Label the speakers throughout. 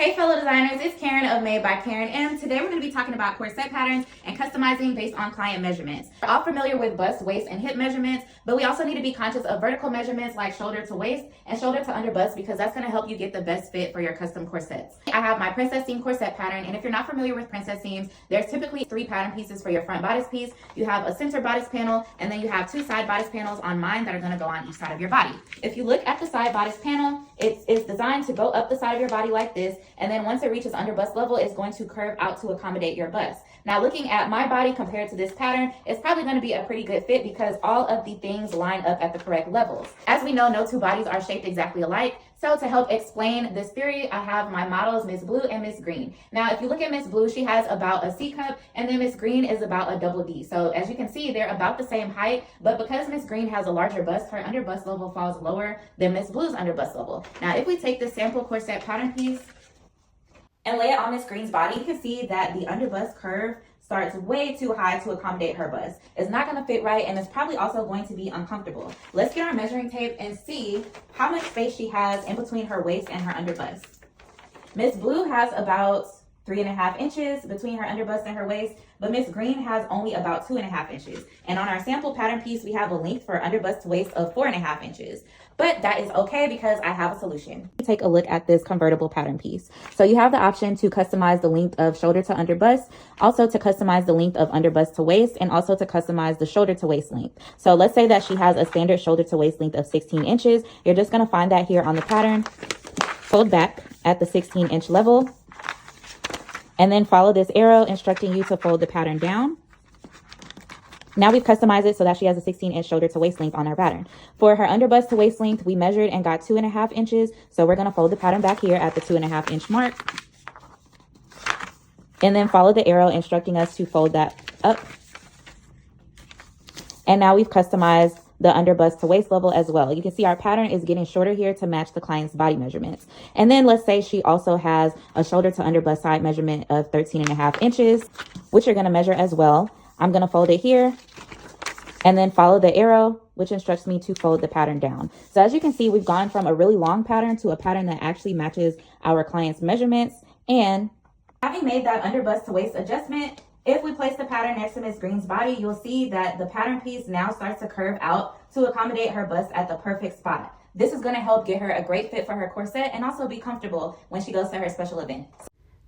Speaker 1: Hey fellow designers, it's Karen of MadebyKarenM. Today we're going to be talking about corset patterns and customizing based on client measurements. We're all familiar with bust, waist, and hip measurements, but we also need to be conscious of vertical measurements like shoulder to waist and shoulder to under bust because that's going to help you get the best fit for your custom corsets. I have my princess seam corset pattern, and if you're not familiar with princess seams, there's typically 3 pattern pieces for your front bodice piece. You have a center bodice panel, and then you have 2 side bodice panels on mine that are going to go on each side of your body. If you look at the side bodice panel, it's designed to go up the side of your body like this, and then once it reaches under bust level, it's going to curve out to accommodate your bust. Now, looking at my body compared to this pattern, it's probably going to be a pretty good fit because all of the things line up at the correct levels. As we know, no 2 bodies are shaped exactly alike. So to help explain this theory, I have my models, Miss Blue and Miss Green. Now, if you look at Miss Blue, she has about a C cup, and then Miss Green is about a double D. So as you can see, they're about the same height, but because Miss Green has a larger bust, her under bust level falls lower than Miss Blue's under bust level. Now, if we take this sample corset pattern piece and lay it on Miss Green's body, you can see that the under bust curve starts way too high to accommodate her bust. It's not going to fit right, and it's probably also going to be uncomfortable. Let's get our measuring tape and see how much space she has in between her waist and her under bust. Miss Blue has about 3.5 inches between her under bust and her waist, but Miss Green has only about 2.5 inches. And on our sample pattern piece, we have a length for under bust to waist of 4.5 inches. But that is okay because I have a solution. Take a look at this convertible pattern piece. So you have the option to customize the length of shoulder to under bust, also to customize the length of under bust to waist, and also to customize the shoulder to waist length. So let's say that she has a standard shoulder to waist length of 16 inches. You're just going to find that here on the pattern, fold back at the 16-inch level, and then follow this arrow instructing you to fold the pattern down. Now we've customized it so that she has a 16-inch shoulder to waist length on her pattern. For her under bust to waist length, we measured and got 2.5 inches. So we're going to fold the pattern back here at the 2.5-inch mark. And then follow the arrow instructing us to fold that up. And now we've customized the under bust to waist level as well. You can see our pattern is getting shorter here to match the client's body measurements. And then let's say she also has a shoulder to under bust side measurement of 13.5 inches, which you're going to measure as well. I'm going to fold it here and then follow the arrow, which instructs me to fold the pattern down. So as you can see, we've gone from a really long pattern to a pattern that actually matches our client's measurements. And having made that under bust to waist adjustment, if we place the pattern next to Miss Green's body, you'll see that the pattern piece now starts to curve out to accommodate her bust at the perfect spot. This is going to help get her a great fit for her corset and also be comfortable when she goes to her special event.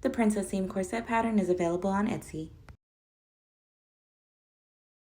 Speaker 1: The Princess Seam Corset pattern is available on Etsy.